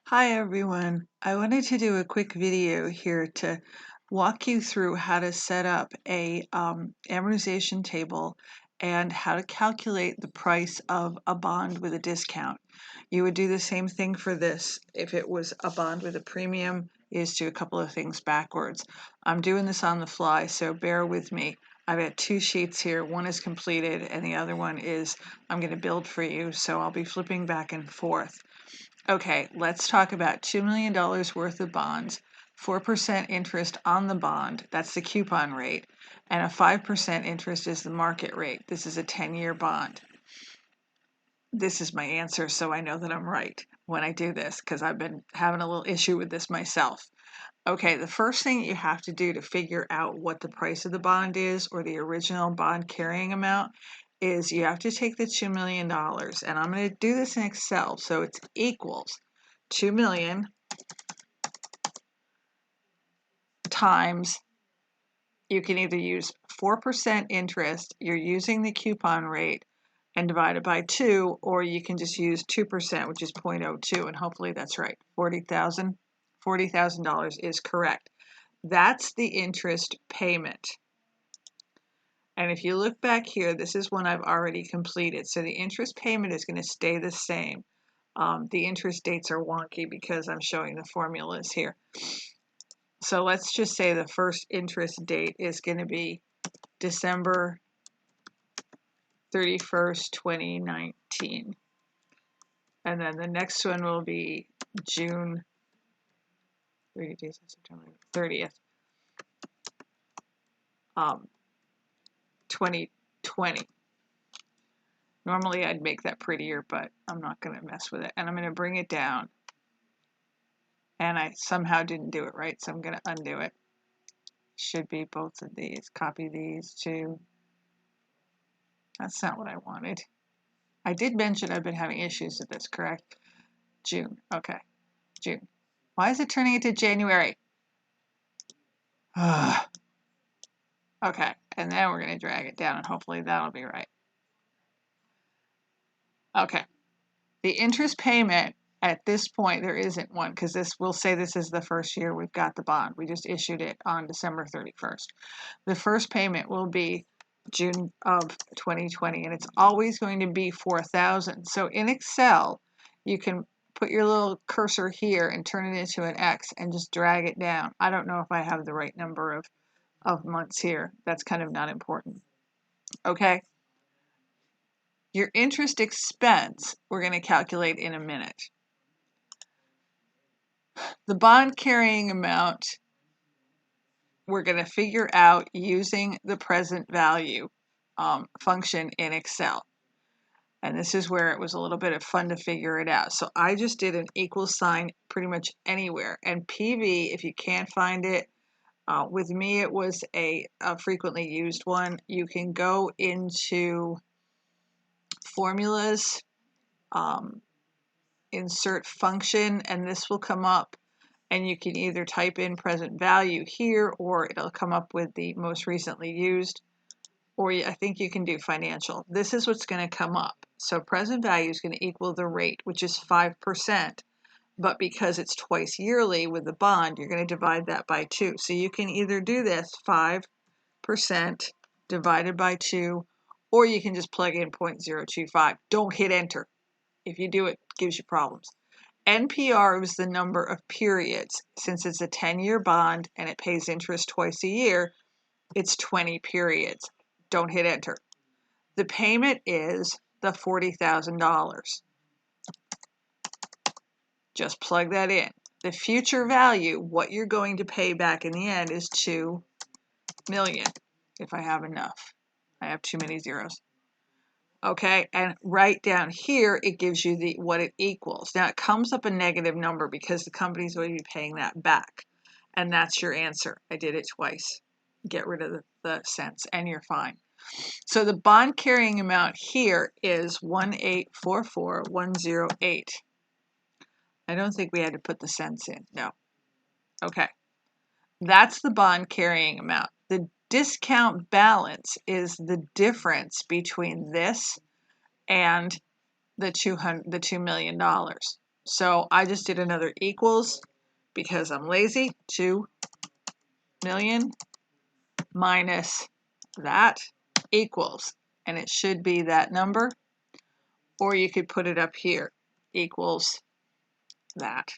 Hi everyone. I wanted to do a quick video here to walk you through how to set up a amortization table and how to calculate the price of a bond with a discount. You would do the same thing for this if it was a bond with a premium. Is do a couple of things backwards. I'm doing this on the fly, so bear with me. I've got two sheets here. One is completed and the other one is I'm going to build for you, so I'll be flipping back and forth. Okay, let's talk about $2 million worth of bonds, 4% interest on the bond, that's the coupon rate, and a 5% interest is the market rate. This is a 10-year bond. This is my answer, so I know that I'm right when I do this, because I've been having a little issue with this myself. Okay, the first thing you have to do to figure out what the price of the bond is, or the original bond carrying amount, is you have to take the $2 million, and I'm going to do this in Excel, so it's equals 2 million times, you can either use 4% interest, you're using the coupon rate, and divide it by 2, or you can just use 2%, which is 0.02, and hopefully that's right. $40,000 is correct. That's the interest payment. And if you look back here, this is one I've already completed. So the interest payment is going to stay the same. The interest dates are wonky because I'm showing the formulas here. So let's just say the first interest date is going to be December 31st, 2019. And then the next one will be June 30th, 2020. Normally I'd make that prettier, but I'm not going to mess with it. And I'm going to bring it down. And I somehow didn't do it right, so I'm going to undo it. Should be both of these. Copy these two. That's not what I wanted. I did mention I've been having issues with this, correct? June. Okay. June. Why is it turning into January? Okay. And then we're going to drag it down, and hopefully that'll be right. Okay. The interest payment at this point, there isn't one, because we'll say this is the first year we've got the bond. We just issued it on December 31st. The first payment will be June of 2020, and it's always going to be $4,000. So in Excel, you can put your little cursor here and turn it into an X and just drag it down. I don't know if I have the right number of months here. That's kind of not important. Okay? Your interest expense, we're going to calculate in a minute. The bond carrying amount, we're going to figure out using the present value function in Excel. And this is where it was a little bit of fun to figure it out. So I just did an equal sign pretty much anywhere. And PV, if you can't find it, with me it was a frequently used one. You can go into formulas, insert function, and this will come up. And you can either type in present value here, or it'll come up with the most recently used, or I think you can do financial. This is what's going to come up. So present value is going to equal the rate, which is 5%. But because it's twice yearly with the bond, you're going to divide that by 2. So you can either do this 5% divided by 2, or you can just plug in 0.025. Don't hit enter. If you do, it gives you problems. NPR is the number of periods. Since it's a 10-year bond and it pays interest twice a year, it's 20 periods. Don't hit enter. The payment is the $40,000. Just plug that in. The future value, what you're going to pay back in the end, is $2 million, if I have enough. I have too many zeros. Okay, and right down here, it gives you what it equals. Now, it comes up a negative number because the company's going to be paying that back. And that's your answer. I did it twice. Get rid of the cents, and you're fine. So the bond carrying amount here is 1844108. I don't think we had to put the cents in. No. Okay. That's the bond carrying amount. The discount balance is the difference between this and the $2 million. So I just did another equals because I'm lazy. 2 million minus that equals, and it should be that number, or you could put it up here, equals that,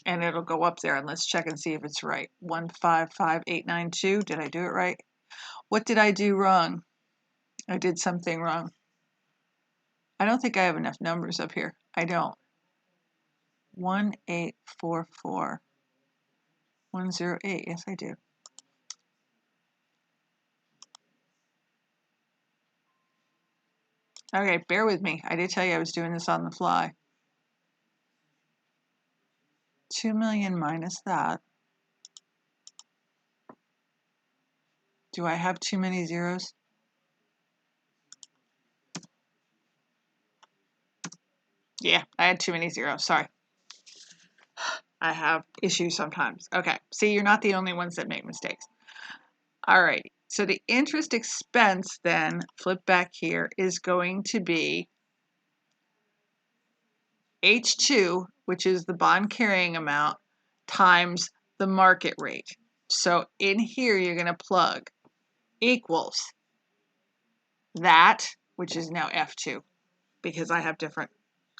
and it'll go up there. And let's check and see if it's right. 155892. Did I do it right? What did I do wrong? I did something wrong. I don't think I have enough numbers up here. I don't. 1844 108. Yes, I do. Okay, bear with me. I did tell you I was doing this on the fly. 2 million minus that. Do I have too many zeros? Yeah, I had too many zeros. Sorry. I have issues sometimes. Okay, see, you're not the only ones that make mistakes. All right, so the interest expense then, flip back here, is going to be H2, which is the bond carrying amount, times the market rate. So in here, you're going to plug equals that, which is now F2, because I have different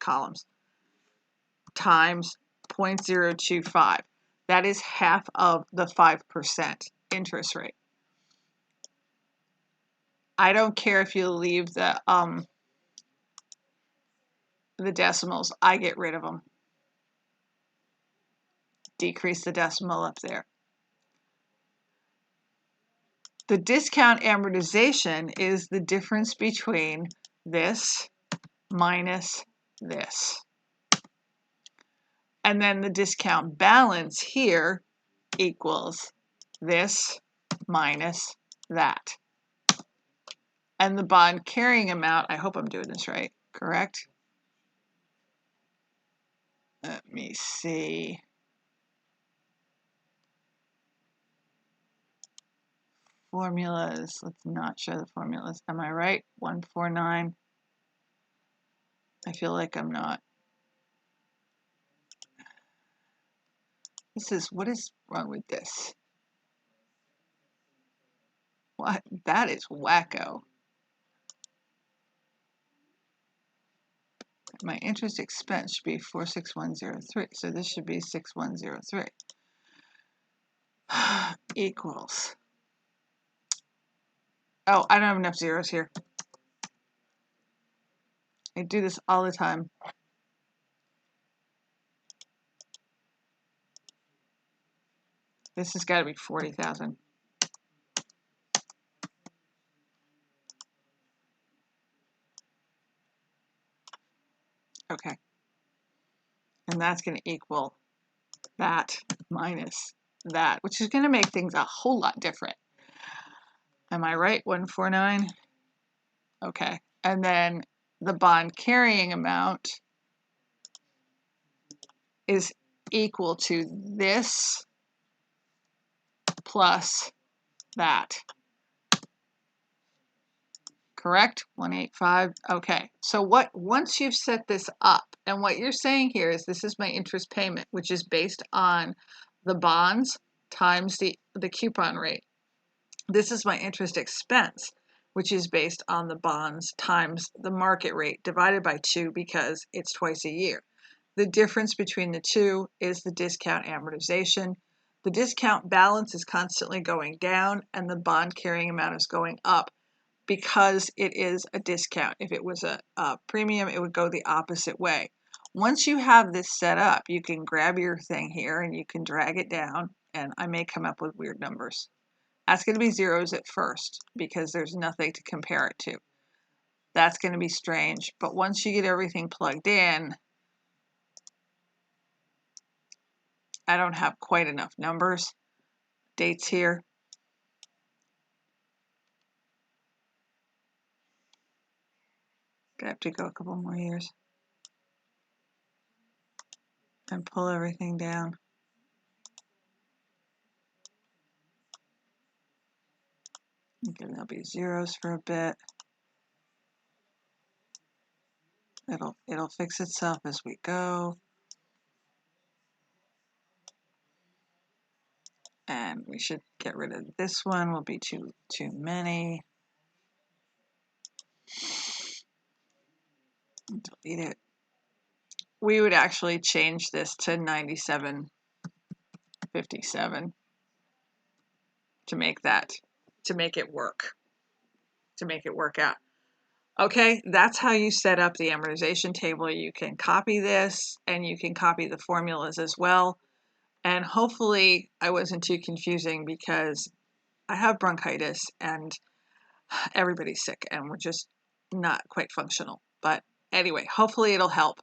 columns, times 0.025. That is half of the 5% interest rate. I don't care if you leave the decimals. I get rid of them. Decrease the decimal up there. The discount amortization is the difference between this minus this. And then the discount balance here equals this minus that. And the bond carrying amount, I hope I'm doing this right, correct? Let me see. Formulas, let's not show the formulas. Am I right? 149. I feel like I'm not. What is wrong with this? What? That is wacko. My interest expense should be 46103. So this should be 6103. Equals. Oh, I don't have enough zeros here. I do this all the time. This has got to be 40,000. Okay. And that's going to equal that minus that, which is going to make things a whole lot different. Am I right? 149? Okay. And then the bond carrying amount is equal to this plus that. Correct? 185. Okay. So once you've set this up, and what you're saying here is this is my interest payment, which is based on the bonds times the coupon rate. This is my interest expense, which is based on the bonds times the market rate divided by 2 because it's twice a year. The difference between the two is the discount amortization. The discount balance is constantly going down and the bond carrying amount is going up because it is a discount. If it was a premium, it would go the opposite way. Once you have this set up, you can grab your thing here and you can drag it down, and I may come up with weird numbers. That's going to be zeros at first because there's nothing to compare it to. That's going to be strange, but once you get everything plugged in, I don't have quite enough numbers, dates here. I have to go a couple more years and pull everything down. Okay, there'll be zeros for a bit. It'll fix itself as we go. And we should get rid of this one, will be too many. Delete it. We would actually change this to 97.57 to make it work out. Okay, that's how you set up the amortization table. You can copy this and you can copy the formulas as well. And hopefully I wasn't too confusing, because I have bronchitis and everybody's sick and we're just not quite functional. But anyway, hopefully it'll help.